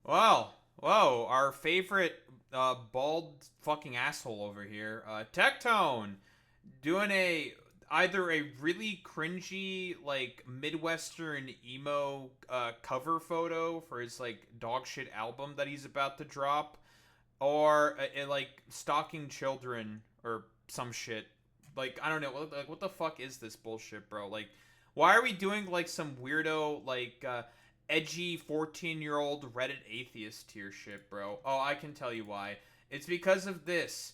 Well, whoa, our favorite bald fucking asshole over here, Tectone, doing either a really cringy like Midwestern emo cover photo for his like dog shit album that he's about to drop, or like stalking children or some shit. Like I don't know, what the fuck is this bullshit, bro? Like, why are we doing like some weirdo like edgy 14-year-old Reddit atheist tier shit, bro? Oh, I can tell you why. It's because of this.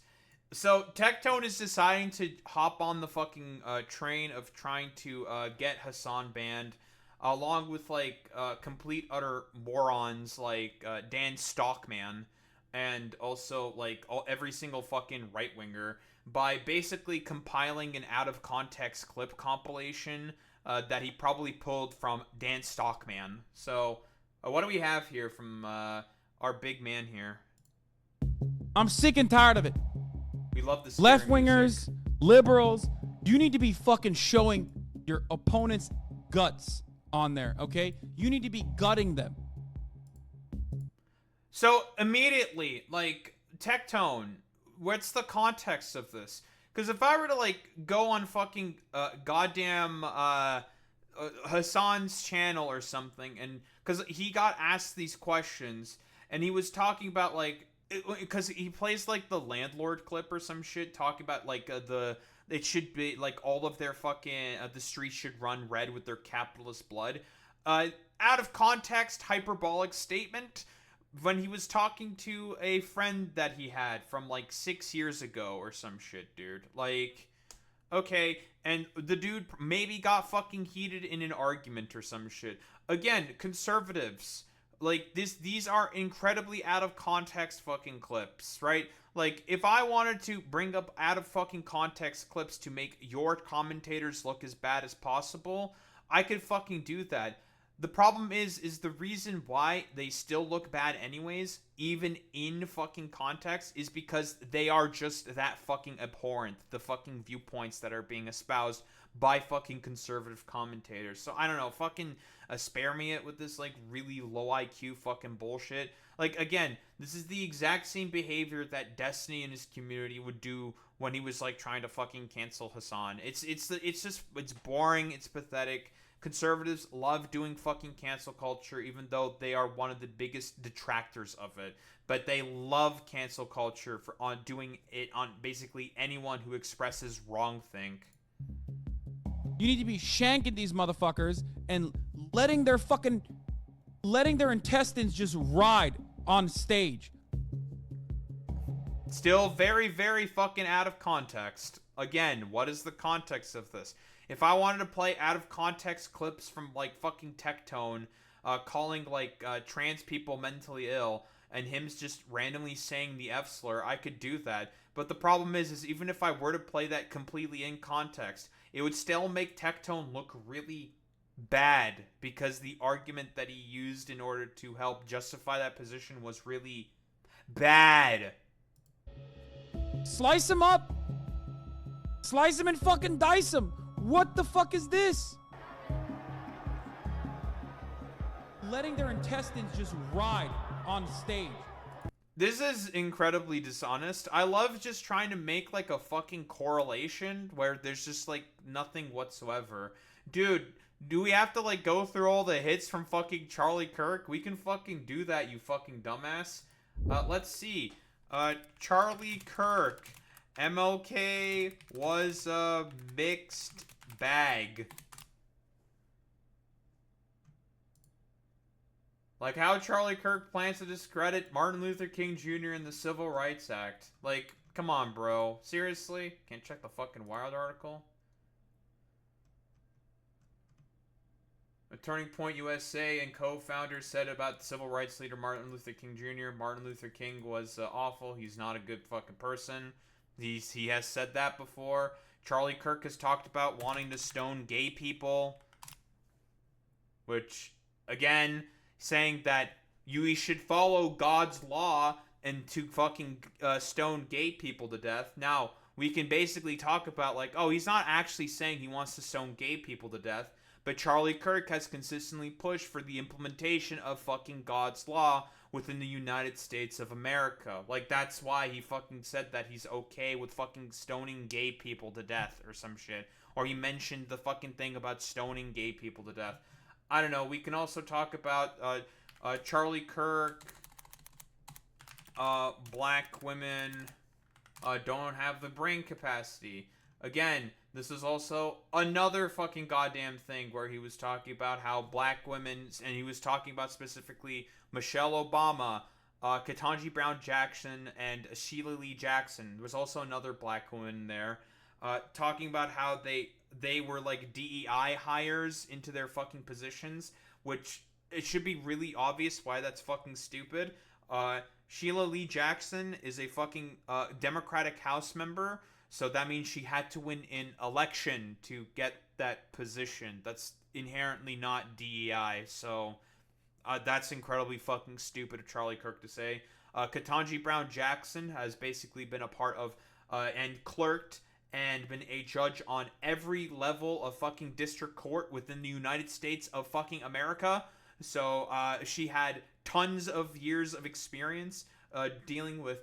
So Tectone is deciding to hop on the fucking train of trying to get Hassan banned, along with like complete utter morons like Dan Stockman, and also like every single fucking right winger, by basically compiling an out of context clip compilation that he probably pulled from Dan Stockman. So what do we have here from our big man here? I'm sick and tired of it. We love the scary Left wingers, music. liberals, you need to be fucking showing your opponent's guts on there, okay? You need to be gutting them. So immediately, like, Tectone, what's the context of this? Because if I were to like go on fucking goddamn Hassan's channel or something, and because he got asked these questions, and he was talking about like, because he plays like the landlord clip or some shit, talking about like the it should be like all of their fucking the streets should run red with their capitalist blood. Out of context, hyperbolic statement when he was talking to a friend that he had from like 6 years ago or some shit, dude. Like, okay, and the dude maybe got fucking heated in an argument or some shit. Again, conservatives, like these are incredibly out of context fucking clips, right? Like, if I wanted to bring up out of fucking context clips to make your commentators look as bad as possible, I could fucking do that. The problem is the reason why they still look bad anyways, even in fucking context, is because they are just that fucking abhorrent. The fucking viewpoints that are being espoused by fucking conservative commentators. So I don't know, fucking spare me it with this like really low IQ fucking bullshit. Like, again, this is the exact same behavior that Destiny and his community would do when he was like trying to fucking cancel Hassan. It's boring, it's pathetic. Conservatives love doing fucking cancel culture, even though they are one of the biggest detractors of it. But they love cancel culture for on doing it on basically anyone who expresses wrongthink. You need to be shanking these motherfuckers and letting their intestines just ride on stage. Still very, very fucking out of context. Again, what is the context of this? If I wanted to play out of context clips from like fucking Tectone, calling like trans people mentally ill, and him just randomly saying the F slur, I could do that. But the problem is even if I were to play that completely in context, it would still make Tectone look really bad, because the argument that he used in order to help justify that position was really bad. Slice them up. Slice them and fucking dice them. What the fuck is this? Letting their intestines just ride on stage. This is incredibly dishonest. I love just trying to make like a fucking correlation where there's just like nothing whatsoever. Dude, do we have to like go through all the hits from fucking Charlie Kirk? We can fucking do that, you fucking dumbass. Let's see. Charlie Kirk. MLK was a mixed bag. Like how Charlie Kirk plans to discredit Martin Luther King Jr. in the Civil Rights Act. Like, come on, bro. Seriously? Can't check the fucking Wired article? A Turning Point USA and co-founders said about civil rights leader Martin Luther King Jr. Martin Luther King was awful. He's not a good fucking person. He has said that before. Charlie Kirk has talked about wanting to stone gay people. Which, again, saying that you should follow God's law and to fucking stone gay people to death. Now, we can basically talk about like, oh, he's not actually saying he wants to stone gay people to death, but Charlie Kirk has consistently pushed for the implementation of fucking God's law within the United States of America. Like, that's why he fucking said that he's okay with fucking stoning gay people to death or some shit. Or he mentioned the fucking thing about stoning gay people to death. I don't know. We can also talk about Charlie Kirk, black women don't have the brain capacity. Again, this is also another fucking goddamn thing where he was talking about how black women, and he was talking about specifically Michelle Obama, Ketanji Brown Jackson, and Sheila Lee Jackson. There was also another black woman there, talking about how they were like DEI hires into their fucking positions, which it should be really obvious why that's fucking stupid. Sheila Lee Jackson is a fucking Democratic House member, so that means she had to win an election to get that position. That's inherently not DEI, so that's incredibly fucking stupid of Charlie Kirk to say. Ketanji Brown Jackson has basically been a part of and clerked and been a judge on every level of fucking district court within the United States of fucking America. So she had tons of years of experience dealing with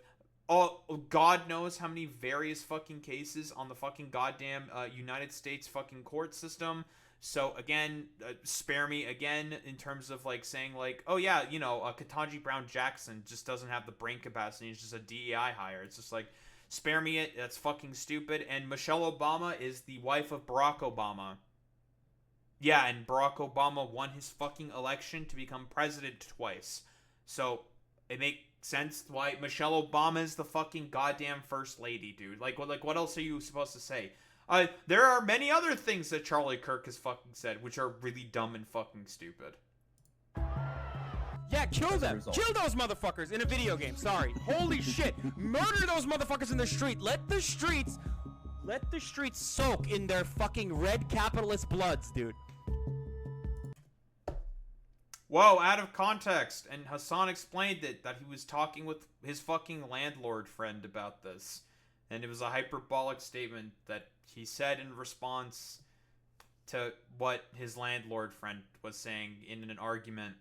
God knows how many various fucking cases on the fucking goddamn United States fucking court system. So again, spare me again in terms of like saying like, oh yeah, you know, Ketanji Brown Jackson just doesn't have the brain capacity. It's just a DEI hire. It's just like, spare me it. That's fucking stupid. And Michelle Obama is the wife of Barack Obama. Yeah, and Barack Obama won his fucking election to become president twice. So it makes sense why Michelle Obama is the fucking goddamn first lady, dude. Like what else are you supposed to say? There are many other things that Charlie Kirk has fucking said, which are really dumb and fucking stupid. Yeah, kill them. Kill those motherfuckers in a video game. Sorry. Holy shit. Murder those motherfuckers in the street. Let the streets soak in their fucking red capitalist bloods, dude. Whoa, out of context. And Hassan explained it, that he was talking with his fucking landlord friend about this. And it was a hyperbolic statement that he said in response to what his landlord friend was saying in an argument.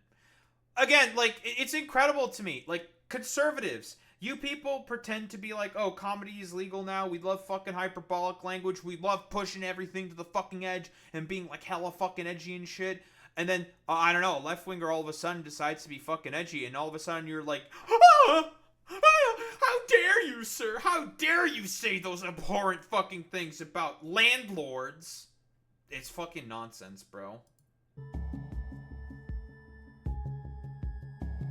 Again, like, it's incredible to me. Like, conservatives, you people pretend to be like, oh, comedy is legal now. We love fucking hyperbolic language. We love pushing everything to the fucking edge and being like hella fucking edgy and shit. And then, I don't know, a left-winger all of a sudden decides to be fucking edgy, and all of a sudden you're like, how dare you, sir? How dare you say those abhorrent fucking things about landlords? It's fucking nonsense, bro.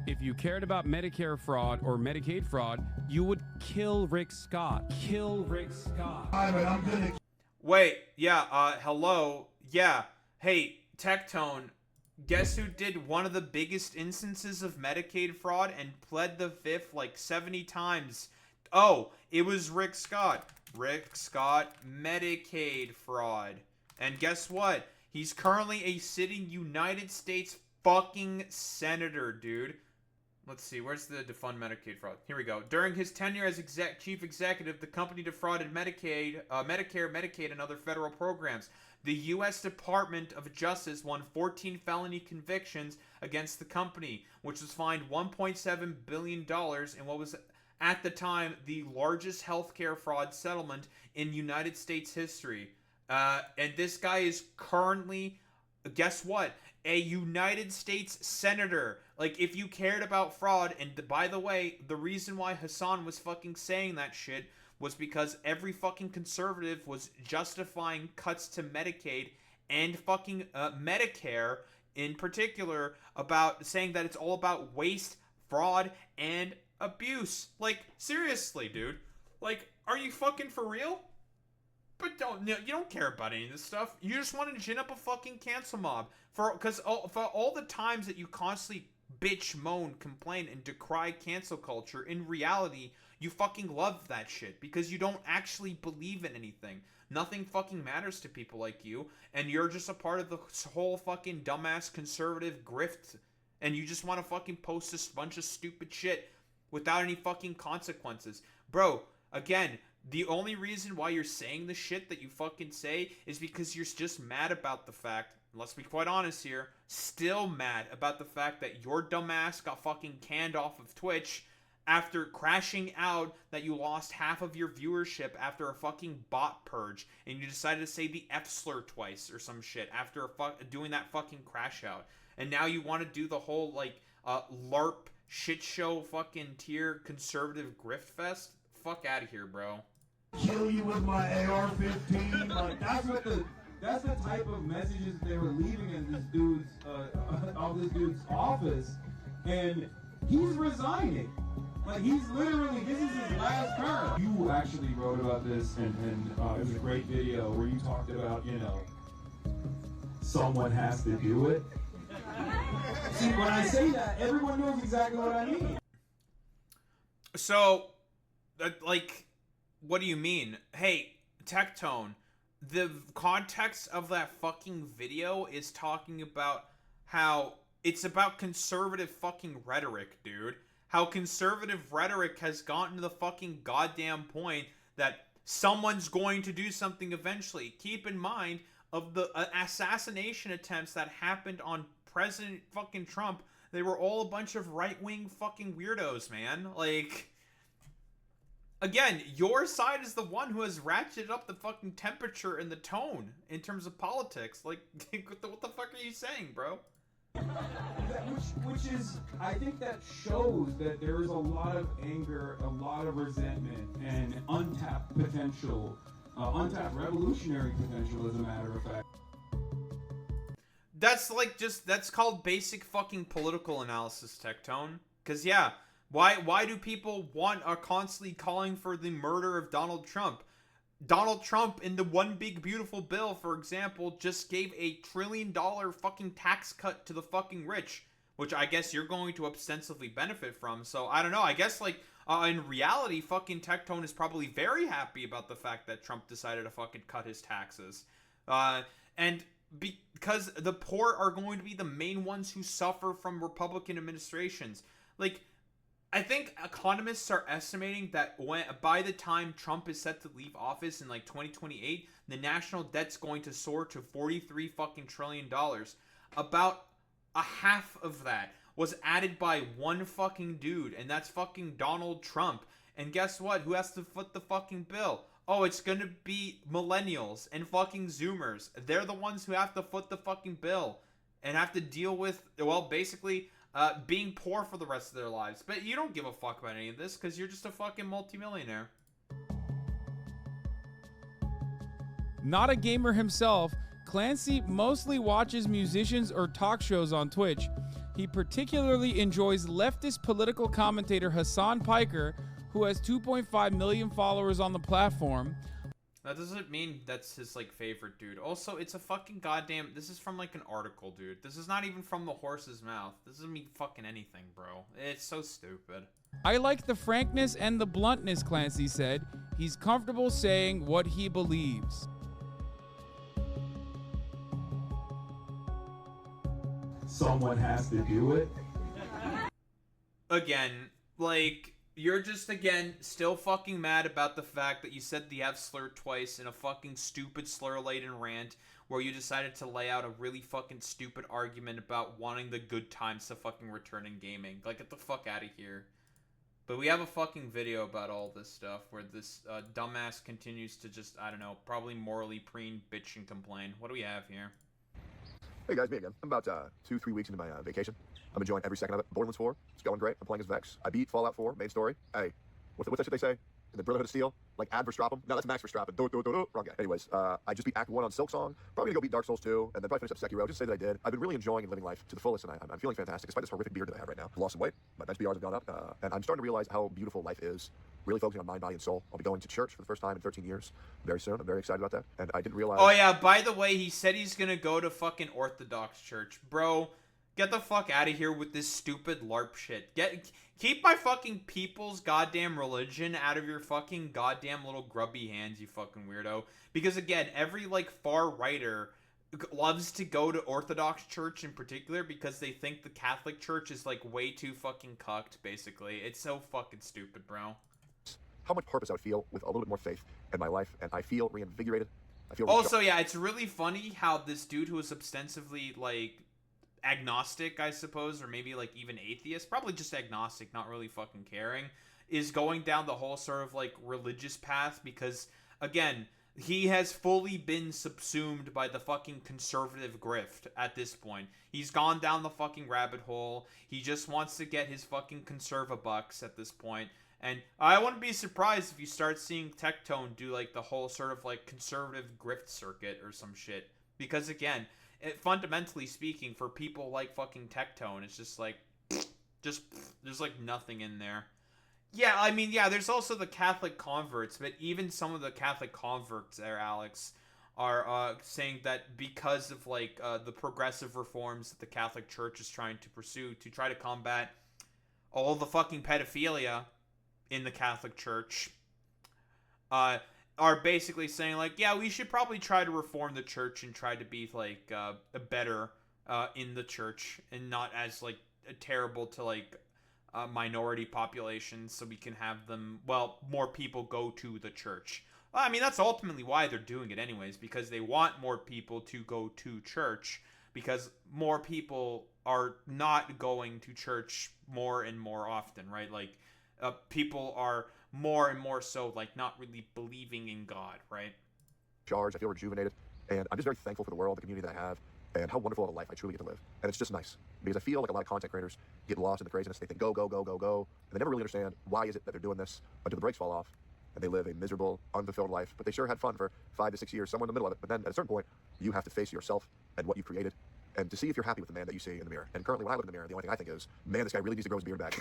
If you cared about Medicare fraud or Medicaid fraud, you would kill Rick Scott. Kill Rick Scott. Wait, yeah, hello, yeah, hey, Tectone, guess who did one of the biggest instances of Medicaid fraud and pled the fifth like 70 times? Oh, it was Rick Scott. Rick Scott, Medicaid fraud. And guess what? He's currently a sitting United States fucking senator, dude. Let's see, where's the defund Medicaid fraud? Here we go. During his tenure as chief executive, the company defrauded Medicare, Medicaid, and other federal programs. The U.S. Department of Justice won 14 felony convictions against the company, which was fined $1.7 billion in what was, at the time, the largest healthcare fraud settlement in United States history. And this guy is currently, guess what? A United States senator. Like, if you cared about fraud, and by the way, the reason why Hassan was fucking saying that shit was because every fucking conservative was justifying cuts to Medicaid and fucking Medicare in particular, about saying that it's all about waste, fraud, and abuse. Like, seriously, dude. Like, are you fucking for real? But you don't care about any of this stuff. You just want to gin up a fucking cancel mob. For all the times that you constantly bitch, moan, complain, and decry cancel culture, in reality, you fucking love that shit because you don't actually believe in anything. Nothing fucking matters to people like you, and you're just a part of the whole fucking dumbass conservative grift, and you just want to fucking post a bunch of stupid shit without any fucking consequences. Bro, again, the only reason why you're saying the shit that you fucking say is because you're just mad about the fact let's be quite honest here, still mad about the fact that your dumbass got fucking canned off of Twitch after crashing out that you lost half of your viewership after a fucking bot purge, and you decided to say the F slur twice or some shit after doing that fucking crash out. And now you want to do the whole, like, LARP shit show fucking tier conservative grift fest? Fuck out of here, bro. Kill you with my AR-15. Like, that's the type of messages they were leaving in this dude's office, and he's resigning. Like, he's literally, this is his last term. You actually wrote about this, and it was a great video where you talked about, you know, someone has to do it. See, when I say that, everyone knows exactly what I mean. So, like, what do you mean? Hey, Tectone, the context of that fucking video is talking about how it's about conservative fucking rhetoric, dude. How conservative rhetoric has gotten to the fucking goddamn point that someone's going to do something eventually. Keep in mind of the assassination attempts that happened on President fucking Trump. They were all a bunch of right-wing fucking weirdos, man. Like, again, your side is the one who has ratcheted up the fucking temperature and the tone in terms of politics. Like, what the fuck are you saying, bro? Which is, I think that shows that there is a lot of anger, a lot of resentment, and untapped potential, untapped revolutionary potential, as a matter of fact. That's like that's called basic fucking political analysis, Tectone. Cause yeah, why do people are constantly calling for the murder of Donald Trump? Donald Trump in the One Big Beautiful Bill, for example, just gave $1 trillion fucking tax cut to the fucking rich, which I guess you're going to ostensibly benefit from. So I don't know. I guess like in reality, fucking Tectone is probably very happy about the fact that Trump decided to fucking cut his taxes, and because the poor are going to be the main ones who suffer from Republican administrations. Like, I think economists are estimating that by the time Trump is set to leave office in like 2028, the national debt's going to soar to $43 fucking trillion. About a half of that was added by one fucking dude, and that's fucking Donald Trump. And guess what? Who has to foot the fucking bill? Oh, it's gonna be millennials and fucking Zoomers. They're the ones who have to foot the fucking bill and have to deal with, well, basically being poor for the rest of their lives. But you don't give a fuck about any of this because you're just a fucking multimillionaire. Not a gamer himself, Clancy mostly watches musicians or talk shows on Twitch. He particularly enjoys leftist political commentator Hassan Piker, who has 2.5 million followers on the platform. That doesn't mean that's his, like, favorite dude. Also, it's a fucking goddamn... This is from, like, an article, dude. This is not even from the horse's mouth. This doesn't mean fucking anything, bro. It's so stupid. I like the frankness and the bluntness, Clancy said. He's comfortable saying what he believes. Someone has to do it. Again, like... You're just, again, still fucking mad about the fact that you said the F slur twice in a fucking stupid slur-laden rant where you decided to lay out a really fucking stupid argument about wanting the good times to fucking return in gaming. Like, get the fuck out of here. But we have a fucking video about all this stuff where this dumbass continues to just, I don't know, probably morally preen, bitch, and complain. What do we have here? Hey guys, me again. I'm about 2-3 weeks into my vacation. I'm enjoying every second of it. Borderlands 4, it's going great. I'm playing as Vex. I beat Fallout 4, main story. Hey, what's that shit they say? In the Brotherhood of Steel? Like Ad Verstappen? No, that's Max Verstappen. Wrong guy. Anyways, I just beat Act 1 on Silksong. Probably gonna go beat Dark Souls 2, and then probably finish up Sekiro. Just say that I did. I've been really enjoying and living life to the fullest, and I'm feeling fantastic, despite this horrific beard that I have right now. I've lost some weight. My bench BRs have gone up, and I'm starting to realize how beautiful life is. Really focusing on mind, body, and soul. I'll be going to church for the first time in 13 years very soon. I'm very excited about that. And I didn't realize... Oh, yeah, by the way, he said he's gonna go to fucking Orthodox church. Bro, get the fuck out of here with this stupid LARP shit. Keep my fucking people's goddamn religion out of your fucking goddamn little grubby hands, you fucking weirdo. Because, again, every, like, far-righter loves to go to Orthodox church in particular because they think the Catholic church is, like, way too fucking cucked, basically. It's so fucking stupid, bro. How much purpose I would feel with a little bit more faith in my life, and I feel reinvigorated. I feel Also, yeah, it's really funny how this dude who is ostensibly, like, agnostic, I suppose, or maybe, like, even atheist, probably just agnostic, not really fucking caring, is going down the whole sort of, like, religious path because, again, he has fully been subsumed by the fucking conservative grift at this point. He's gone down the fucking rabbit hole. He just wants to get his fucking conserva bucks at this point. And I wouldn't be surprised if you start seeing Tectone do, like, the whole sort of, like, conservative grift circuit or some shit. Because, again, fundamentally speaking, for people like fucking Tectone, it's just, like, there's, like, nothing in there. Yeah, I mean, yeah, there's also the Catholic converts, but even some of the Catholic converts there, Alex, are saying that because of, like, the progressive reforms that the Catholic Church is trying to pursue to try to combat all the fucking pedophilia in the Catholic Church, are basically saying, like, yeah, we should probably try to reform the church and try to be, like, better in the church and not as, like, terrible to, like, minority populations so we can have them, well, more people go to the church. I mean, that's ultimately why they're doing it anyways, because they want more people to go to church, because more people are not going to church more and more often, right? Like, people are more and more so, like, not really believing in God, right? Charged, I feel rejuvenated, and I'm just very thankful for the world, the community that I have, and how wonderful of a life I truly get to live. And it's just nice, because I feel like a lot of content creators get lost in the craziness. They think go, go, go, go, go, and they never really understand why is it that they're doing this until the brakes fall off, and they live a miserable, unfulfilled life, but they sure had fun for 5 to 6 years, somewhere in the middle of it. But then at a certain point, you have to face yourself and what you've created, and to see if you're happy with the man that you see in the mirror. And currently, when I look in the mirror, the only thing I think is, man, this guy really needs to grow his beard back.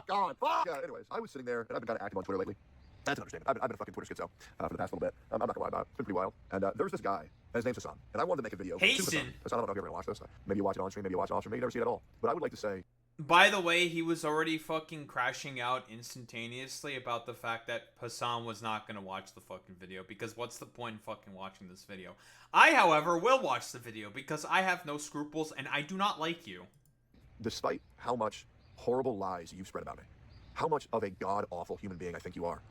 God, fuck! Yeah, anyways, I was sitting there, and I've been kind of active on Twitter lately. That's an understatement. I've been a fucking Twitter schizo for the past little bit. I'm not gonna lie about it. It's been pretty wild. And there was this guy, and his name's Hasan. And I wanted to make a video. Hasan. Hasan, I don't know if you're gonna watch this. Maybe you watch it on stream, maybe you watch it off stream, maybe you never see it at all. But I would like to say, by the way, he was already fucking crashing out instantaneously about the fact that Hasan was not going to watch the fucking video, because what's the point in fucking watching this video? I, however, will watch the video because I have no scruples and I do not like you. despite how much horrible lies you've spread about me, how much of a god-awful human being I think you are,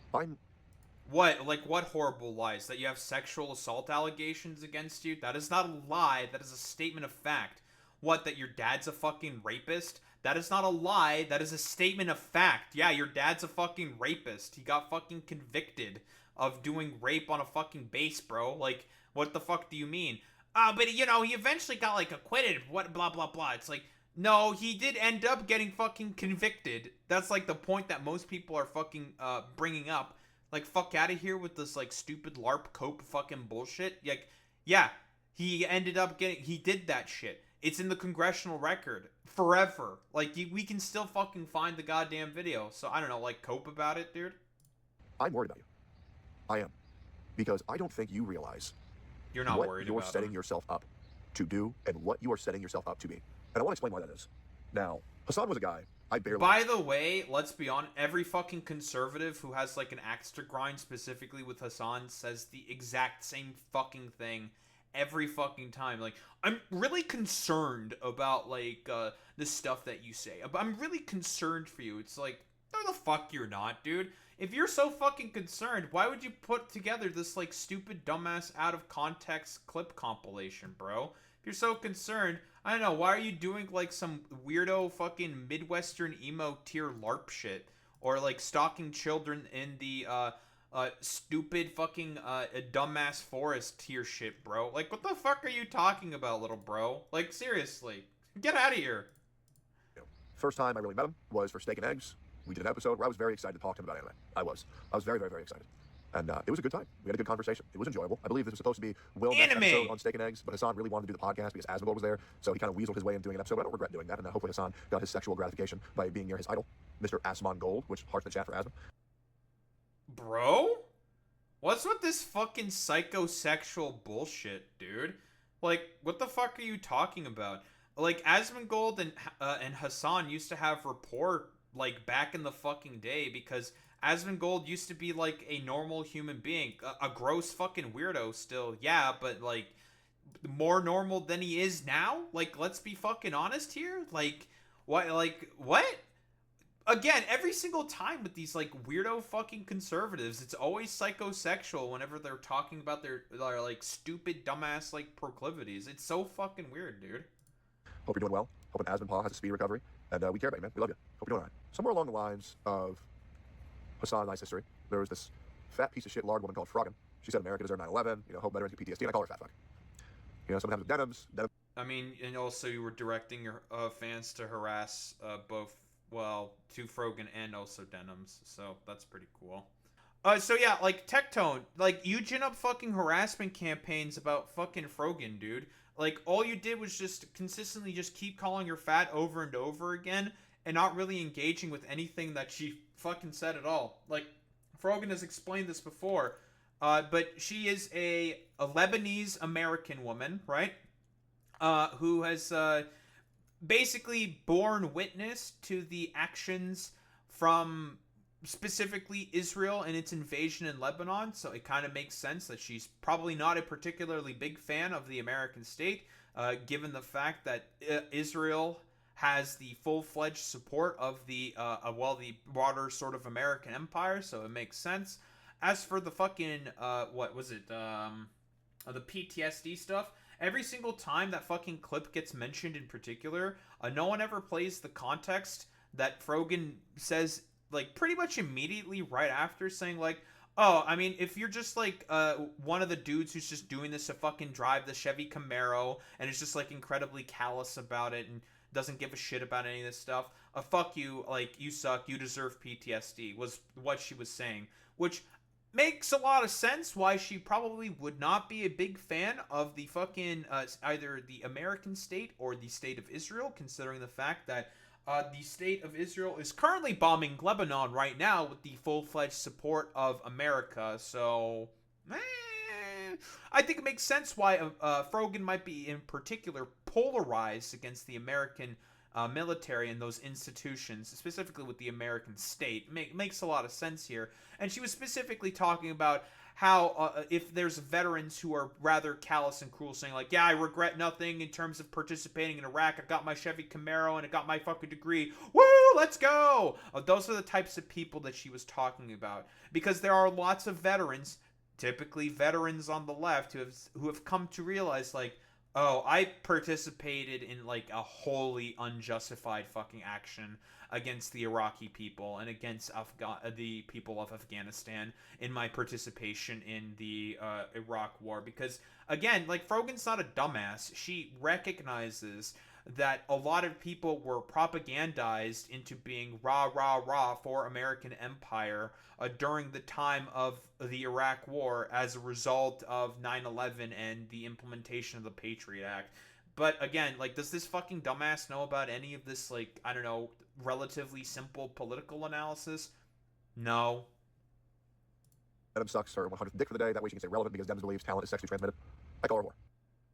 What? Like, what horrible lies? That you have sexual assault allegations against you? That is not a lie. That is a statement of fact. What, that your dad's a fucking rapist? That is not a lie. That is a statement of fact. Yeah, your dad's a fucking rapist. He got fucking convicted of doing rape on a fucking base, bro. Like, what the fuck do you mean? But, you know, he eventually got, like, acquitted. What, blah, blah, blah. It's like, no, he did end up getting fucking convicted. That's, like, the point that most people are fucking, bringing up. Like, fuck out of here with this, like, stupid LARP cope fucking bullshit. Like, yeah, he ended up he did that shit. It's in the congressional record. Forever. Like, we can still fucking find the goddamn video. So, I don't know, like, cope about it, dude? I'm worried about you. I am. Because I don't think you realize You're not what worried you're about setting him. yourself up to do and what you are setting yourself up to be. And I want to explain why that is. Now, Hasan was a guy I barely... By the way, let's be honest, every fucking conservative who has, like, an axe to grind, specifically with Hasan, says the exact same fucking thing every fucking time. Like, I'm really concerned about, like, the stuff that you say. I'm really concerned for you. It's like, no the fuck you're not, dude. If you're so fucking concerned, why would you put together this, like, stupid, dumbass, out-of-context clip compilation, bro? If you're so concerned, I don't know, why are you doing, like, some weirdo fucking Midwestern emo tier LARP shit? Or, like, stalking children in the, stupid fucking, dumbass forest tier shit, bro? Like, what the fuck are you talking about, little bro? Like, seriously. Get out of here. First time I really met him was for Steak and Eggs. We did an episode where I was very excited to talk to him about anime. I was very, very, very excited. And it was a good time. We had a good conversation. It was enjoyable. I believe this was supposed to be Will's next episode on Steak and Eggs, but Hasan really wanted to do the podcast because Asmongold was there, so he kind of weaseled his way into doing an episode. I don't regret doing that, and hopefully Hasan got his sexual gratification by being near his idol, Mr. Asmongold, which hearts in the chat for Asmon. Bro? What's with this fucking psychosexual bullshit, dude? Like, what the fuck are you talking about? Like, Asmongold and Hasan used to have rapport, like, back in the fucking day, because Asmongold used to be, like, a normal human being. A gross fucking weirdo still, yeah, but, like, more normal than he is now? Like, let's be fucking honest here. Like, what, like, what? again, every single time with these like weirdo fucking conservatives, it's always psychosexual whenever they're talking about their like stupid dumbass like proclivities. It's so fucking weird, dude. Hope you're doing well. Hoping Asmongold has a speedy recovery. And we care about you, man. We love you. Hope you're doing all right. Somewhere along the lines of Hasanabi's history, there was this fat piece of shit lard woman called Froggen. She said America deserved 9/11, hope veterans get PTSD, and I call her fat fuck. Sometimes with Denims. I mean, and also you were directing your fans to harass both, to Froggen and also Denims, so that's pretty cool. So yeah, like Tectone, like you gin up fucking harassment campaigns about fucking Froggen, dude. Like all you did was just consistently just keep calling her fat over and over again, and not really engaging with anything that she fucking said at all. Like Froggen has explained this before, but she is a Lebanese American woman, right? Who has basically borne witness to the actions from specifically Israel and its invasion in Lebanon, so it kind of makes sense that she's probably not a particularly big fan of the American state, given the fact that Israel has the full-fledged support of the broader sort of American empire, so it makes sense. As for the fucking the PTSD stuff, every single time that fucking clip gets mentioned in particular, no one ever plays the context that Froggen says, like, pretty much immediately right after, saying, like, oh, I mean, if you're just, like, one of the dudes who's just doing this to fucking drive the Chevy Camaro, and is just, like, incredibly callous about it, and doesn't give a shit about any of this stuff, fuck you, like, you suck, you deserve PTSD, was what she was saying, which makes a lot of sense why she probably would not be a big fan of the fucking, either the American state or the state of Israel, considering the fact that the state of Israel is currently bombing Lebanon right now with the full-fledged support of America, so I think it makes sense why Froggen might be in particular polarized against the American military and those institutions, specifically with the American state. Makes a lot of sense here. And she was specifically talking about how if there's veterans who are rather callous and cruel, saying like, yeah, I regret nothing in terms of participating in Iraq. I got my Chevy Camaro and I got my fucking degree. Woo, let's go! Those are the types of people that she was talking about. Because there are lots of veterans, typically veterans on the left, who have come to realize, like, oh, I participated in, like, a wholly unjustified fucking action against the Iraqi people and against the people of Afghanistan in my participation in the Iraq war. Because, again, like, Froggen's not a dumbass. She recognizes that a lot of people were propagandized into being rah, rah, rah for American empire during the time of the Iraq war as a result of 9/11 and the implementation of the Patriot Act. But again, like, does this fucking dumbass know about any of this, like, I don't know, relatively simple political analysis? No. Denim sucks her 100th dick for the day. That way she can stay relevant because Dems believes talent is sexually transmitted. I call her more.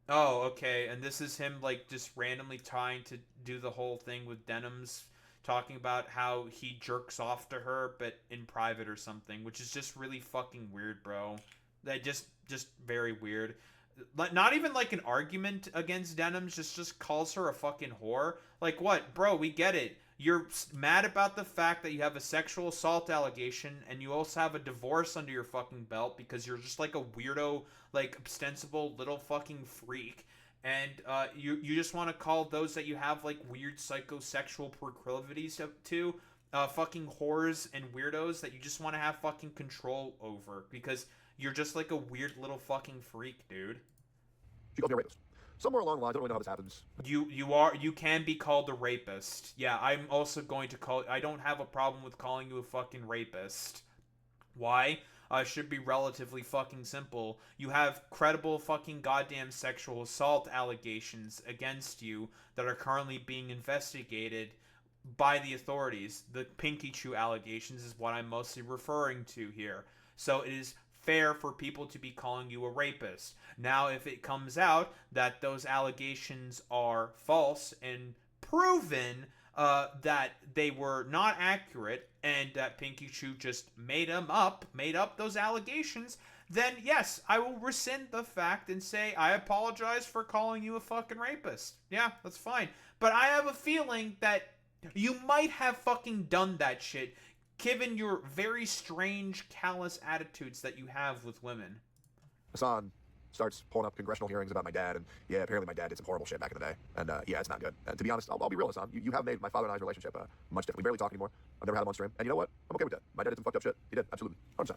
Oh, okay. And this is him, like, just randomly trying to do the whole thing with Denims, talking about how he jerks off to her, but in private or something, which is just really fucking weird, bro. That just very weird. Not even like an argument against Denims, just calls her a fucking whore. Like, what? Bro, we get it. You're mad about the fact that you have a sexual assault allegation and you also have a divorce under your fucking belt because you're just like a weirdo, like, ostensible little fucking freak. And you just want to call those that you have, like, weird psychosexual proclivities to fucking whores and weirdos that you just want to have fucking control over because you're just like a weird little fucking freak, dude. She calls me a rapist. Somewhere along the lines, I don't really know how this happens. You can be called a rapist. Yeah, I'm also going to I don't have a problem with calling you a fucking rapist. Why? Should be relatively fucking simple. You have credible fucking goddamn sexual assault allegations against you that are currently being investigated by the authorities. The Pinky Chew allegations is what I'm mostly referring to here. So it is fair for people to be calling you a rapist. Now, if it comes out that those allegations are false and proven that they were not accurate and that Pinky Chew just made up those allegations, then yes, I will rescind the fact and say I apologize for calling you a fucking rapist. Yeah, that's fine. But I have a feeling that You might have fucking done that shit, given your very strange, callous attitudes that you have with women. Hasan starts pulling up congressional hearings about my dad, and yeah, apparently my dad did some horrible shit back in the day, and yeah, it's not good. And to be honest, I'll be real, Hasan. You have made my father and I's relationship much different. We barely talk anymore. I've never had him on stream, and you know what? I'm okay with that. My dad did some fucked up shit. He did, absolutely, 100%.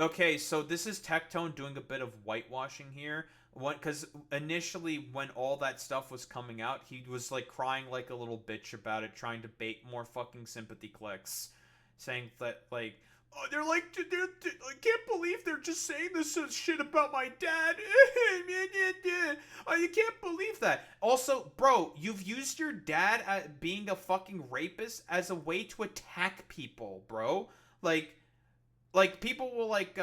Okay, so this is Tectone doing a bit of whitewashing here. Because initially, when all that stuff was coming out, he was like crying like a little bitch about it, trying to bait more fucking sympathy clicks, saying that like, oh, I can't believe they're just saying this shit about my dad. Oh, you can't believe that. Also, bro, you've used your dad at being a fucking rapist as a way to attack people, bro. Like people will like,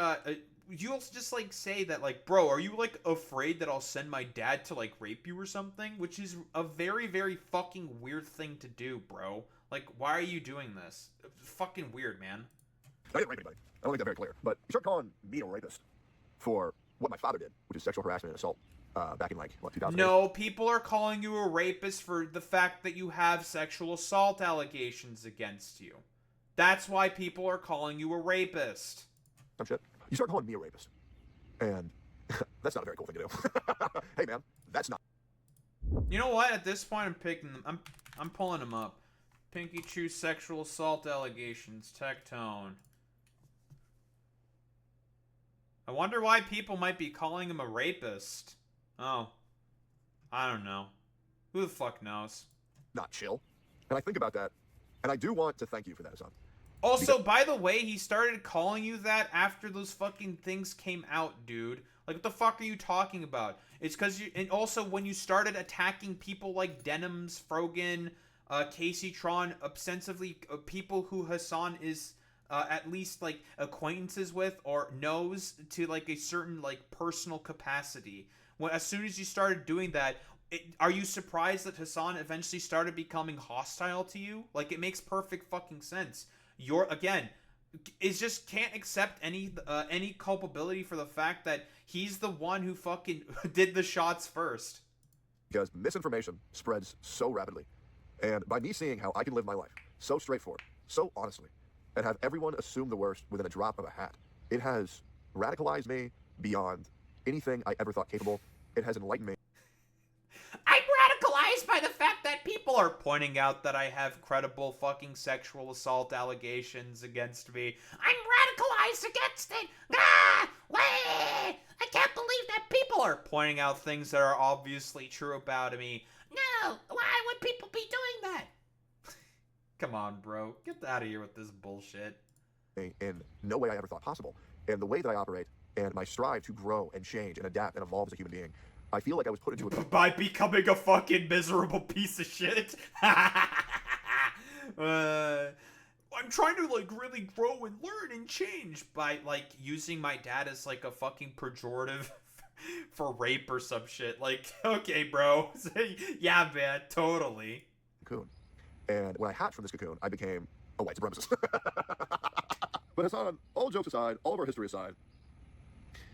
you'll just like say that like, bro, are you like afraid that I'll send my dad to like rape you or something? Which is a very, very fucking weird thing to do, bro. Like, why are you doing this? It's fucking weird, man. I didn't rape anybody. I don't think that's very clear. But you start calling me a rapist for what my father did, which is sexual harassment and assault, back in like, what, 2008? No, people are calling you a rapist for the fact that you have sexual assault allegations against you. That's why people are calling you a rapist. Some shit. You start calling me a rapist. And that's not a very cool thing to do. Hey, man, that's not. You know what? At this point, I'm picking them. I'm pulling them up. Pinky Chew sexual assault allegations. Tectone. I wonder why people might be calling him a rapist. Oh. I don't know. Who the fuck knows? Not chill. And I think about that, and I do want to thank you for that, Hasan. Also, by the way, he started calling you that after those fucking things came out, dude. Like, what the fuck are you talking about? It's because you... And also, when you started attacking people like Denims, Frogan, Casey Tron, ostensibly people who Hasan is at least, like, acquaintances with or knows to, like, a certain, like, personal capacity. As soon as you started doing that... are you surprised that Hasan eventually started becoming hostile to you? Like, it makes perfect fucking sense. Again, is just can't accept any culpability for the fact that he's the one who fucking did the shots first. Because misinformation spreads so rapidly. And by me seeing how I can live my life so straightforward, so honestly, and have everyone assume the worst within a drop of a hat, it has radicalized me beyond anything I ever thought capable. It has enlightened me. I'm radicalized by the fact that people are pointing out that I have credible fucking sexual assault allegations against me. I'm radicalized against it. Ah! Wait! I can't believe that people are pointing out things that are obviously true about me. No! Why would people be doing that? Come on, bro. Get out of here with this bullshit. In no way I ever thought possible. And the way that I operate and my strive to grow and change and adapt and evolve as a human being, I feel like I was put into a... By becoming a fucking miserable piece of shit. I'm trying to, like, really grow and learn and change by, like, using my dad as, like, a fucking pejorative for rape or some shit. Like, okay, bro. Yeah, man, totally. Cocoon. And when I hatched from this cocoon, I became a white supremacist. But Hasan, all jokes aside, all of our history aside,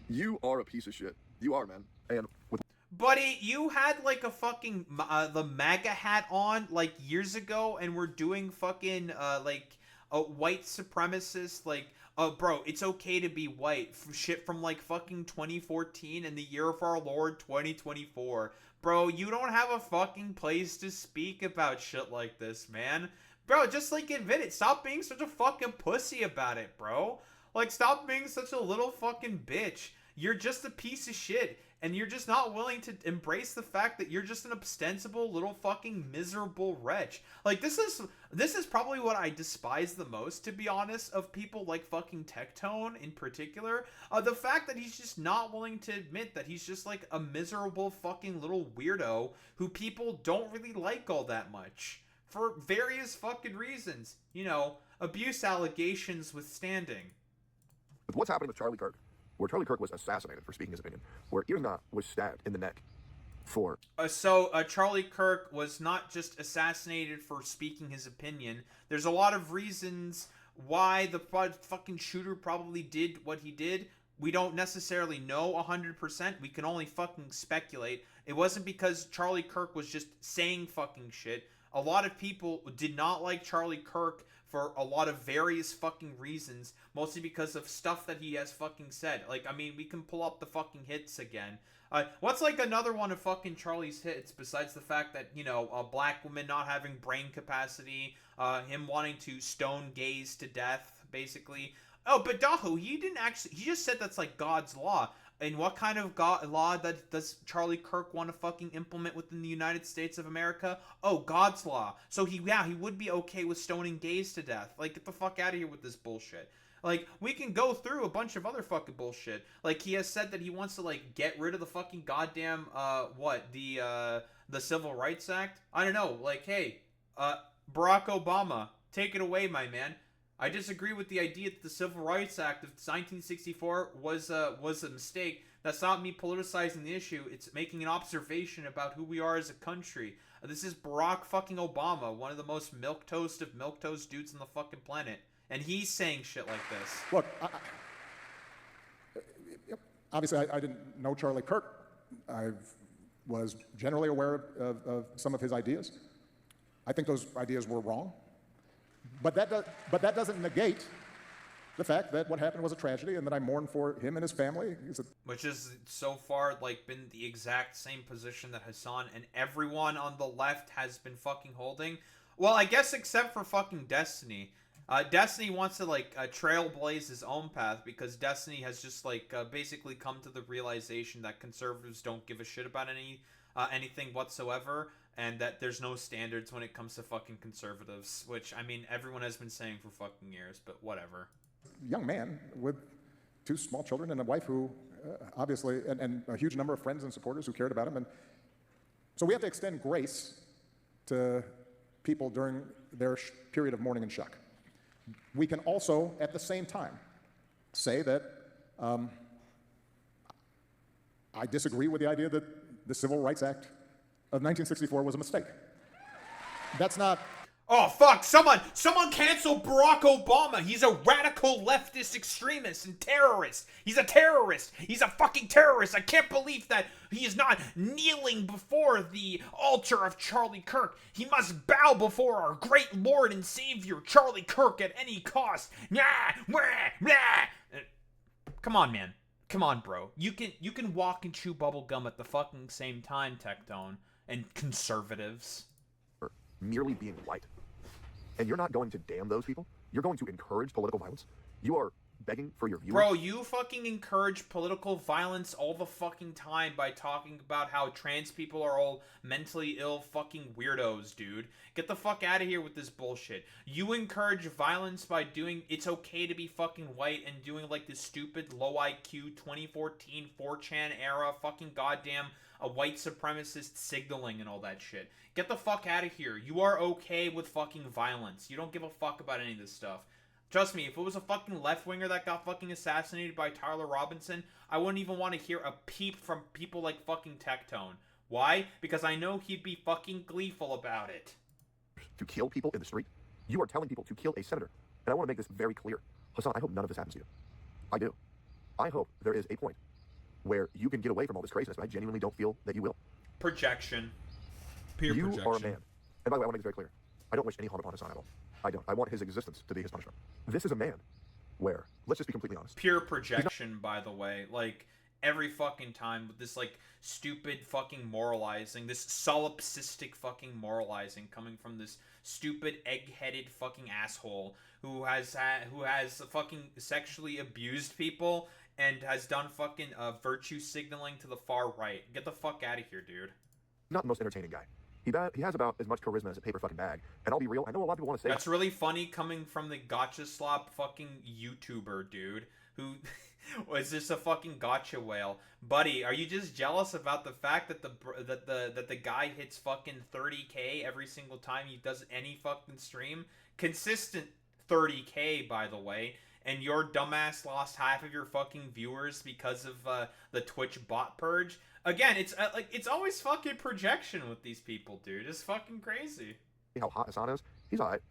you are a piece of shit. You are, man. And with... Buddy, you had like a fucking the MAGA hat on like years ago, and we're doing fucking like a white supremacist like, bro, it's okay to be white. Shit from like fucking 2014 and the year of our Lord 2024. Bro, you don't have a fucking place to speak about shit like this, man. Bro, just like admit it. Stop being such a fucking pussy about it, bro. Like, stop being such a little fucking bitch. You're just a piece of shit. And you're just not willing to embrace the fact that you're just an ostensible little fucking miserable wretch. Like, this is probably what I despise the most, to be honest, of people like fucking Tectone in particular. The fact that he's just not willing to admit that he's just like a miserable fucking little weirdo who people don't really like all that much. For various fucking reasons. You know, abuse allegations withstanding. With what's happening with Charlie Kirk, where Charlie Kirk was assassinated for speaking his opinion, where Irna was stabbed in the neck for... So Charlie Kirk was not just assassinated for speaking his opinion. There's a lot of reasons why the fucking shooter probably did what he did. We don't necessarily know 100%. We can only fucking speculate. It wasn't because Charlie Kirk was just saying fucking shit. a lot of people did not like Charlie Kirk for a lot of various fucking reasons, mostly because of stuff that he has fucking said. Like, I mean, we can pull up the fucking hits again. What's like another one of fucking Charlie's hits besides the fact that, you know, black women not having brain capacity, him wanting to stone gays to death, basically. Oh, but Dahu, he just said that's like God's law. And what kind of law that does Charlie Kirk want to fucking implement within the United States of America? Oh, God's law. So he would be okay with stoning gays to death. Like, get the fuck out of here with this bullshit. Like, we can go through a bunch of other fucking bullshit. Like, he has said that he wants to, like, get rid of the fucking goddamn, the Civil Rights Act? I don't know. Like, hey, Barack Obama, take it away, my man. I disagree with the idea that the Civil Rights Act of 1964 was a mistake. That's not me politicizing the issue. It's making an observation about who we are as a country. This is Barack fucking Obama, one of the most milquetoast of milquetoast dudes on the fucking planet. And he's saying shit like this. Look, obviously I didn't know Charlie Kirk. I was generally aware of some of his ideas. I think those ideas were wrong. But that doesn't negate the fact that what happened was a tragedy and that I mourn for him and his family. Which is so far like been the exact same position that Hassan and everyone on the left has been fucking holding. Well, I guess except for fucking Destiny. Destiny wants to like trailblaze his own path because Destiny has just like basically come to the realization that conservatives don't give a shit about anything whatsoever. And that there's no standards when it comes to fucking conservatives, which, I mean, everyone has been saying for fucking years, but whatever. Young man with 2 small children and a wife who, obviously, and a huge number of friends and supporters who cared about him. And so we have to extend grace to people during their period of mourning and shock. We can also, at the same time, say that I disagree with the idea that the Civil Rights Act of 1964 was a mistake. That's not... Oh, fuck! Someone cancel Barack Obama! He's a radical leftist extremist and terrorist! He's a terrorist! He's a fucking terrorist! I can't believe that he is not kneeling before the altar of Charlie Kirk! He must bow before our great Lord and Savior, Charlie Kirk, at any cost! Nah! Wah! Nah! Come on, man. Come on, bro. You can walk and chew bubble gum at the fucking same time, Tectone. And conservatives. Merely being white. And you're not going to damn those people. You're going to encourage political violence. You are begging for your viewers. Bro, you fucking encourage political violence all the fucking time by talking about how trans people are all mentally ill fucking weirdos, dude. Get the fuck out of here with this bullshit. You encourage violence by doing it's okay to be fucking white and doing like this stupid low IQ 2014 4chan era fucking goddamn a white supremacist signaling and all that shit. Get the fuck out of here. You are okay with fucking violence. You don't give a fuck about any of this stuff. Trust me, if it was a fucking left-winger that got fucking assassinated by Tyler Robinson, I wouldn't even want to hear a peep from people like fucking Tectone. Why? Because I know he'd be fucking gleeful about it. To kill people in the street, you are telling people to kill a senator. And I want to make this very clear. Hassan, I hope none of this happens to you. I do. I hope there is a point where you can get away from all this craziness, but I genuinely don't feel that you will. Projection. Pure projection. You are a man. And by the way, I want to make this very clear. I don't wish any harm upon Hassan at all. I don't. I want his existence to be his punishment. This is a man where, let's just be completely honest. Pure projection, by the way. Like, every fucking time with this, like, stupid fucking moralizing, this solipsistic fucking moralizing coming from this stupid egg-headed fucking asshole who has fucking sexually abused people and has done fucking virtue signaling to the far right. Get the fuck out of here, dude. Not the most entertaining guy. He has about as much charisma as a paper fucking bag. And I'll be real, I know a lot of people want to say that's really funny coming from the gotcha slop fucking YouTuber, dude, who was just a fucking gotcha whale. Buddy, are you just jealous about the fact that the guy hits fucking 30K every single time he does any fucking stream? Consistent 30K, by the way. And your dumbass lost half of your fucking viewers because of the Twitch bot purge. Again, it's always fucking projection with these people, dude. It's fucking crazy. How hot Hassan is? He's alright.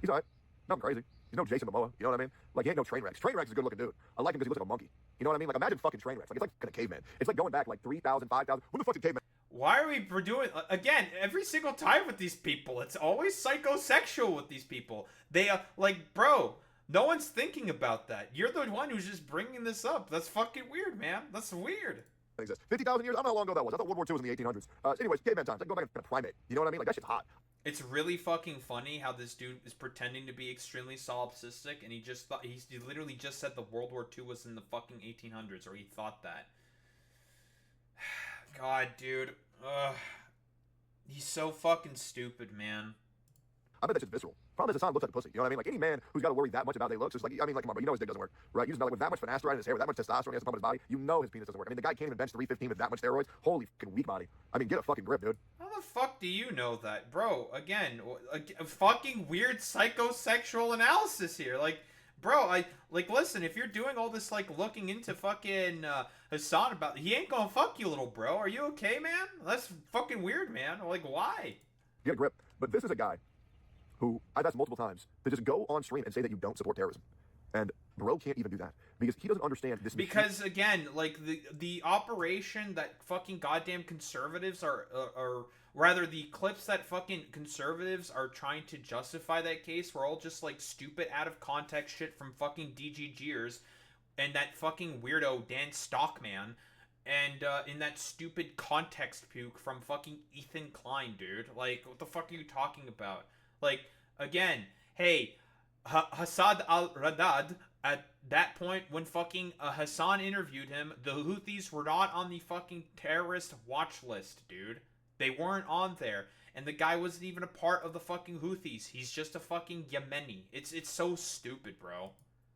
He's alright. Nothing crazy. He's no Jason Momoa. You know what I mean? Like, he ain't no Trainwreck. Trainwreck's is a good looking dude. I like him because he looks like a monkey. You know what I mean? Like, imagine fucking Trainwreck. Like, it's like fucking a caveman. It's like going back like 3,000, 5,000. When the fuck did caveman? Why are we doing again every single time with these people? It's always psychosexual with these people. They like, bro, no one's thinking about that. You're the one who's just bringing this up. That's fucking weird, man. That's weird. Exist. 50,000 years? I don't know how long ago that was. I thought World War II was in the 1800s. Anyways, caveman times. I can go back and primate. You know what I mean? Like, that shit's hot. It's really fucking funny how this dude is pretending to be extremely solipsistic, and he just thought he literally just said the World War II was in the fucking 1800s, or he thought that. God, dude. Ugh. He's so fucking stupid, man. I bet that's just visceral. Problem is, Hassan looks like a pussy. You know what I mean? Like, any man who's got to worry that much about how they look, just like, I mean, like, come on, bro. You know his dick doesn't work, right? You just know, like, with that much finasteride in his hair, with that much testosterone he has to pump in his body, you know his penis doesn't work. I mean, the guy can't even bench 315 with that much steroids. Holy fucking weak body. I mean, get a fucking grip, dude. How the fuck do you know that? Bro, again, a fucking weird psychosexual analysis here. Like, bro, listen, if you're doing all this, like, looking into fucking Hassan about, he ain't gonna fuck you, little bro. Are you okay, man? That's fucking weird, man. Like, why? Get a grip. But this is a guy who I've asked multiple times to just go on stream and say that you don't support terrorism. And bro can't even do that because he doesn't understand this. Because again, like the operation that fucking goddamn conservatives are rather the clips that fucking conservatives are trying to justify that case were all just like stupid out of context shit from fucking DGGers and that fucking weirdo Dan Stockman and in that stupid context puke from fucking Ethan Klein, dude. Like, what the fuck are you talking about? Like, again, hey, Hassad al-Radad, at that point, when fucking Hassan interviewed him, the Houthis were not on the fucking terrorist watch list, dude. They weren't on there. And the guy wasn't even a part of the fucking Houthis. He's just a fucking Yemeni. It's so stupid, bro.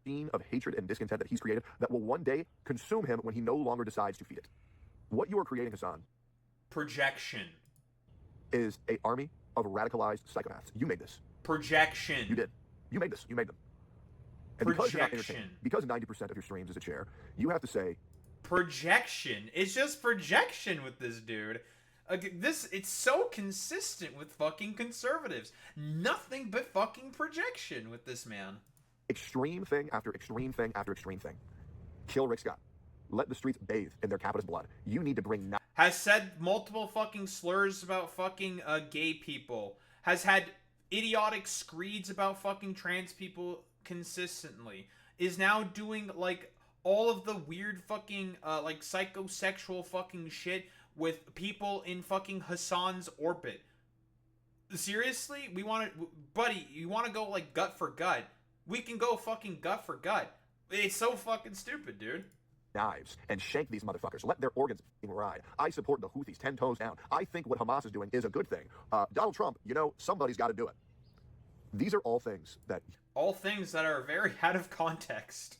Scene of hatred and discontent that he's created that will one day consume him when he no longer decides to feed it. What you are creating, Hassan, projection, is an army of radicalized psychopaths. You made this. Projection. You did. You made this. You made them. And because you're not entertained, because 90% of your streams is a chair, you have to say projection. It's just projection with this dude. It's so consistent with fucking conservatives. Nothing but fucking projection with this man. Extreme thing after extreme thing after extreme thing. Kill Rick Scott. Let the streets bathe in their capitalist blood. You need to bring... Has said multiple fucking slurs about fucking gay people. Has had idiotic screeds about fucking trans people consistently. Is now doing, like, all of the weird fucking, like, psychosexual fucking shit with people in fucking Hassan's orbit. Seriously? Buddy, you want to go, like, gut for gut? We can go fucking gut for gut. It's so fucking stupid, dude. Knives and shank these motherfuckers. Let their organs ride. I support the Houthis 10 toes down. I think what Hamas is doing is a good thing. Donald Trump, you know, somebody's got to do it. These are all things that... All things that are very out of context.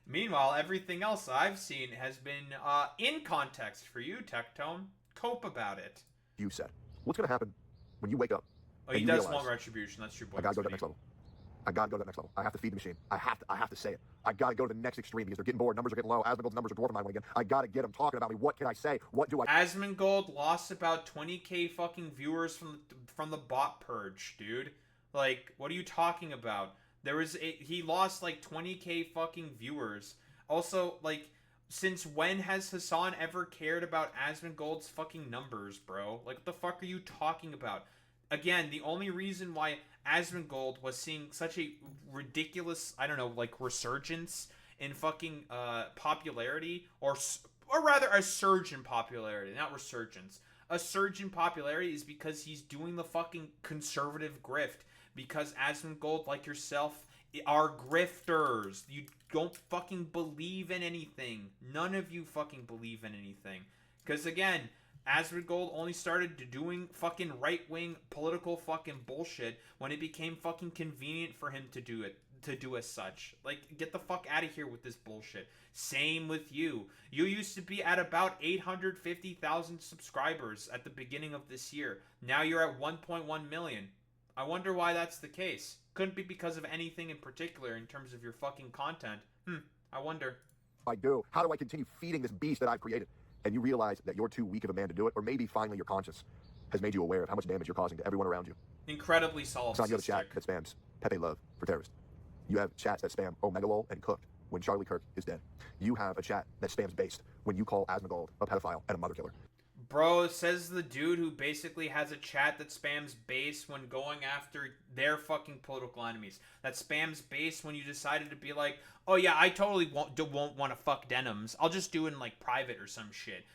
Meanwhile, everything else I've seen has been in context for you, Tectone. Cope about it. You said. What's going to happen when you wake up? Oh, he does want retribution. That's true. I got to go to that next level. I got to go to that next level. I have to feed the machine. I have to say it. I got to go to the next extreme because they're getting bored. Numbers are getting low. Asmongold's numbers are dwarfing mine again. I got to get them talking about me. What can I say? What do I... Asmongold lost about 20k fucking viewers from the bot purge, dude. Like, what are you talking about? He lost like 20k fucking viewers. Also, like, since when has Hassan ever cared about Asmongold's fucking numbers, bro? Like, what the fuck are you talking about? Again, the only reason why Asmongold was seeing such a ridiculous, I don't know, like, resurgence in fucking popularity, or rather a surge in popularity, not resurgence. A surge in popularity is because he's doing the fucking conservative grift. Because Asmongold, like yourself, are grifters. You don't fucking believe in anything. None of you fucking believe in anything. Because again, Asmongold only started doing fucking right-wing political fucking bullshit when it became fucking convenient for him to do it. To do as such. Like, get the fuck out of here with this bullshit. Same with you. You used to be at about 850,000 subscribers at the beginning of this year. Now you're at 1.1 million. I wonder why that's the case. Couldn't be because of anything in particular in terms of your fucking content. I wonder. I do. How do I continue feeding this beast that I've created? And you realize that you're too weak of a man to do it, or maybe finally your conscience has made you aware of how much damage you're causing to everyone around you. Incredibly solipsistic. You have a chat that spams Pepe Love for terrorist. You have chats that spam Omega Lol and Cooked when Charlie Kirk is dead. You have a chat that spams Based when you call Asmongold a pedophile and a mother killer. Bro, says the dude who basically has a chat that spams base when going after their fucking political enemies. That spams base when you decided to be like, oh yeah, I totally won't want to fuck Denims. I'll just do it in like private or some shit.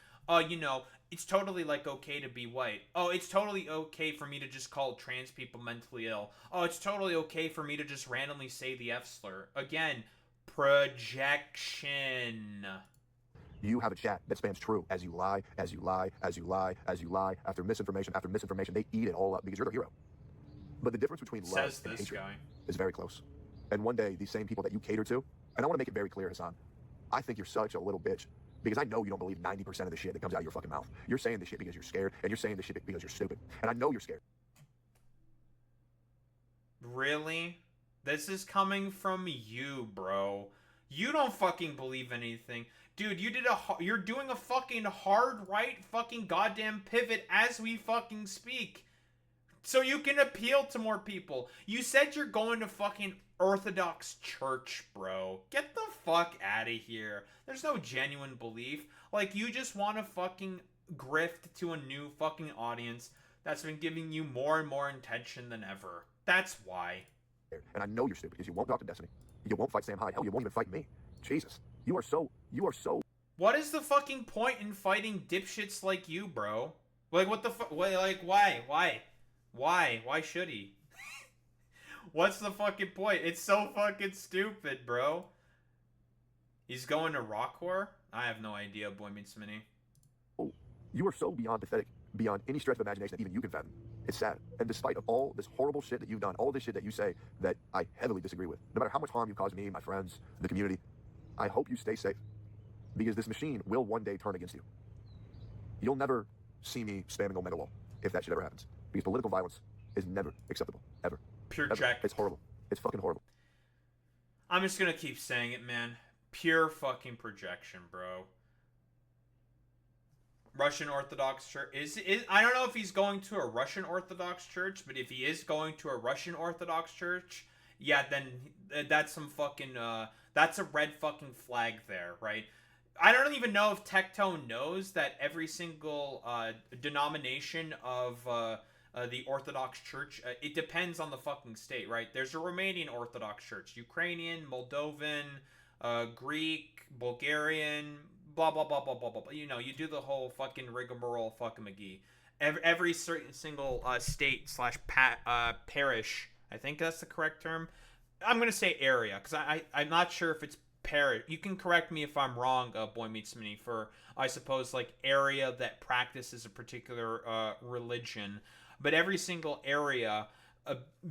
You know, it's totally like okay to be white. Oh, it's totally okay for me to just call trans people mentally ill. Oh, it's totally okay for me to just randomly say the F slur. Again, projection. You have a chat that spams true as you lie, as you lie, as you lie, as you lie, after misinformation, after misinformation. They eat it all up because you're the hero. But the difference between love and hatred is very close. And one day, these same people that you cater to, and I want to make it very clear, Hassan, I think you're such a little bitch because I know you don't believe 90% of the shit that comes out of your fucking mouth. You're saying this shit because you're scared, and you're saying this shit because you're stupid. And I know you're scared. Really? This is coming from you, bro. You don't fucking believe anything. Dude, you're doing a fucking hard right fucking goddamn pivot as we fucking speak. So you can appeal to more people. You said you're going to fucking Orthodox church, bro. Get the fuck out of here. There's no genuine belief. Like, you just want to fucking grift to a new fucking audience that's been giving you more and more attention than ever. That's why. And I know you're stupid because you won't talk to Destiny. You won't fight Sam Hyde. Hell, you won't even fight me. Jesus. You are so... What is the fucking point in fighting dipshits like you, bro? Like, what the fuck? Like, why? Why should he? What's the fucking point? It's so fucking stupid, bro. He's going to Rockcore? I have no idea, Boy Meets Mini. Oh, you are so beyond pathetic, beyond any stretch of imagination that even you can fathom. It's sad. And despite of all this horrible shit that you've done, all this shit that you say that I heavily disagree with, no matter how much harm you've caused me, my friends, the community, I hope you stay safe. Because this machine will one day turn against you. You'll never see me spamming Omega Wall if that shit ever happens. Because political violence is never acceptable. Ever. Pure Ever. check. It's horrible. It's fucking horrible. I'm just gonna keep saying it, man. Pure fucking projection, bro. Russian Orthodox Church is I don't know if he's going to a Russian Orthodox church, but if he is going to a Russian Orthodox church, yeah, then that's some fucking that's a red fucking flag there, right? I don't even know if Tectone knows that every single denomination of the Orthodox Church, it depends on the fucking state, right? There's a Romanian Orthodox Church, Ukrainian, Moldovan, Greek, Bulgarian, blah, blah, blah, blah, blah, blah. You know, you do the whole fucking rigmarole fucking McGee. Every certain single state / parish, I think that's the correct term. I'm going to say area, because I'm not sure if it's parish. You can correct me if I'm wrong, Boy Meets Mini, for, I suppose, like, area that practices a particular religion. But every single area,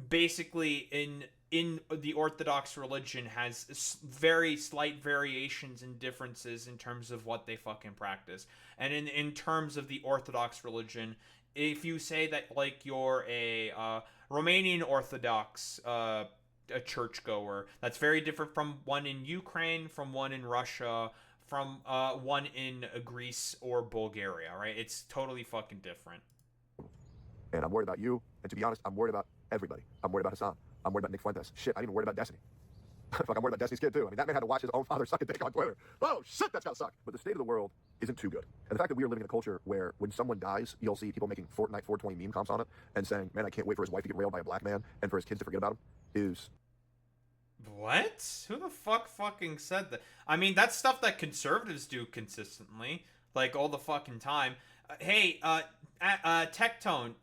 basically, in the Orthodox religion has very slight variations and differences in terms of what they fucking practice. And in terms of the Orthodox religion, if you say that, like, you're a Romanian Orthodox a churchgoer, that's very different from one in Ukraine, from one in Russia, from one in Greece or Bulgaria, right? It's totally fucking different. And I'm worried about you, and to be honest, I'm worried about everybody. I'm worried about Hassan. I'm worried about Nick Fuentes. Shit, I ain't even worried about Destiny. Fuck, I'm worried about Destiny's kid, too. I mean, that man had to watch his own father suck a dick on Twitter. Oh, shit, that's gotta suck. But the state of the world isn't too good. And the fact that we are living in a culture where when someone dies, you'll see people making Fortnite 420 meme comps on it and saying, man, I can't wait for his wife to get railed by a black man and for his kids to forget about him, is... What? Who the fuck fucking said that? I mean, that's stuff that conservatives do consistently, like, all the fucking time. Hey, Tectone,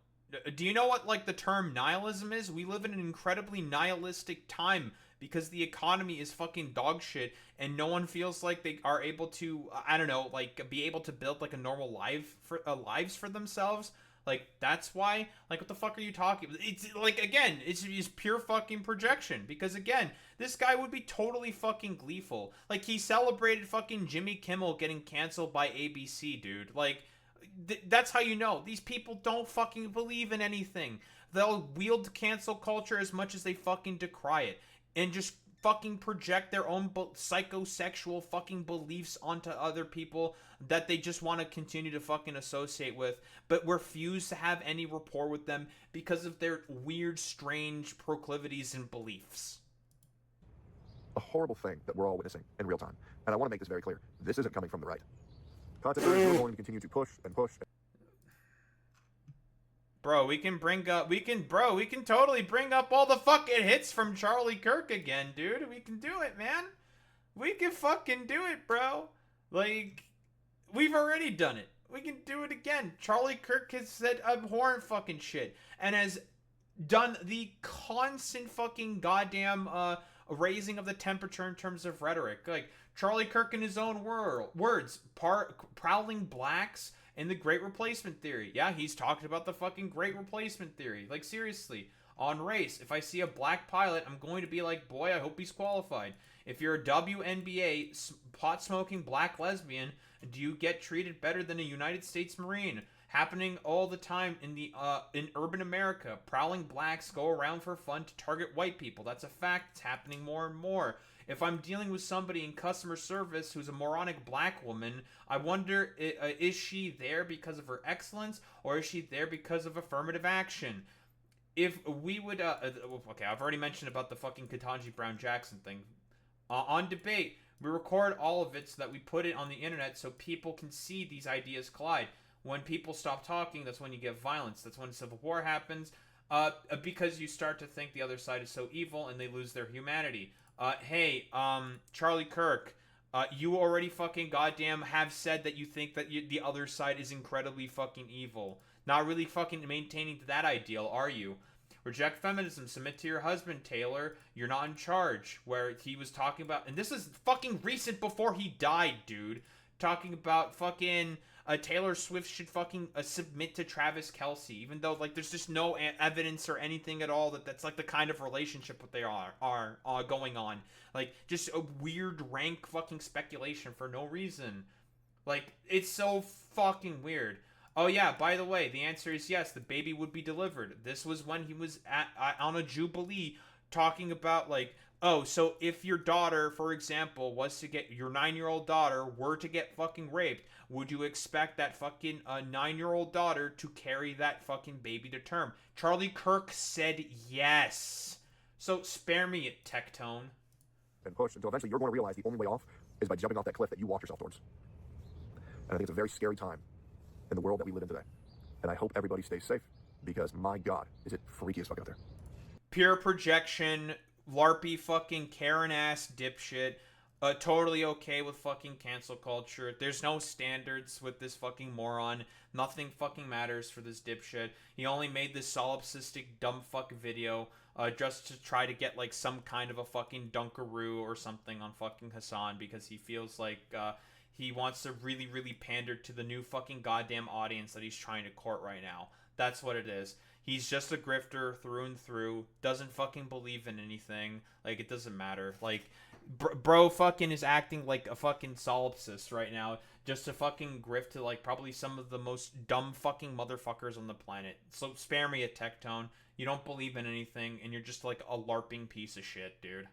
do you know what, like, the term nihilism is? We live in an incredibly nihilistic time because the economy is fucking dog shit and no one feels like they are able to, I don't know, like, be able to build, like, a normal lives for themselves. Like, that's why? Like, what the fuck are you talking about? It's, like, again, it's pure fucking projection. Because, again, this guy would be totally fucking gleeful. Like, he celebrated fucking Jimmy Kimmel getting canceled by ABC, dude. Like, that's how you know. These people don't fucking believe in anything. They'll wield cancel culture as much as they fucking decry it. And just fucking project their own psychosexual fucking beliefs onto other people that they just want to continue to fucking associate with, but refuse to have any rapport with them because of their weird, strange proclivities and beliefs. a horrible thing that we're all witnessing in real time. And I want to make this very clear. This isn't coming from the right. Content creators are going to continue to push and push. bro, we can totally bring up all the fucking hits from Charlie Kirk again, dude. We can do it, man. We can fucking do it, bro. Like, we've already done it. We can do it again. Charlie Kirk has said abhorrent fucking shit and has done the constant fucking goddamn raising of the temperature in terms of rhetoric. Like, Charlie Kirk in his own words, prowling blacks in the Great Replacement Theory. Yeah, he's talked about the fucking Great Replacement Theory. Like, seriously. On race, if I see a black pilot, I'm going to be like, boy, I hope he's qualified. If you're a WNBA pot-smoking black lesbian, do you get treated better than a United States Marine? Happening all the time in urban America. Prowling blacks go around for fun to target white people. That's a fact. It's happening more and more. If I'm dealing with somebody in customer service who's a moronic black woman, I wonder, is she there because of her excellence, or is she there because of affirmative action? If we would, okay, I've already mentioned about the fucking Ketanji Brown Jackson thing. On debate, we record all of it so that we put it on the internet so people can see these ideas collide. When people stop talking, that's when you get violence. That's when civil war happens, because you start to think the other side is so evil and they lose their humanity. Hey, Charlie Kirk, you already fucking goddamn have said that you think that the other side is incredibly fucking evil. Not really fucking maintaining that ideal, are you? Reject feminism. Submit to your husband, Taylor. You're not in charge. Where he was talking about... And this is fucking recent before he died, dude. Talking about fucking... Taylor Swift should fucking submit to Travis Kelce. Even though, like, there's just no evidence or anything at all that's, like, the kind of relationship that they are going on. Like, just a weird, rank fucking speculation for no reason. Like, it's so fucking weird. Oh yeah, by the way, the answer is yes, the baby would be delivered. This was when he was on a Jubilee talking about, like, oh, so if your daughter, for example, was to get, your 9-year-old daughter were to get fucking raped, would you expect that fucking 9-year-old daughter to carry that fucking baby to term? Charlie Kirk said yes. So spare me it, Tectone. And push until eventually you're going to realize the only way off is by jumping off that cliff that you walked yourself towards. And I think it's a very scary time in the world that we live in today. And I hope everybody stays safe, because my God, is it freaky as fuck out there. Pure projection, LARPy fucking Karen-ass dipshit, totally okay with fucking cancel culture. There's no standards with this fucking moron. Nothing fucking matters for this dipshit. He only made this solipsistic dumb fuck video just to try to get, like, some kind of a fucking dunkaroo or something on fucking Hassan, because he feels like he wants to really, really pander to the new fucking goddamn audience that he's trying to court right now. That's what it is. He's just a grifter through and through. Doesn't fucking believe in anything. Like, it doesn't matter. Like, bro fucking is acting like a fucking solipsist right now, just to fucking grift to, like, probably some of the most dumb fucking motherfuckers on the planet. So spare me a Tectone. You don't believe in anything, and you're just, like, a LARPing piece of shit, dude.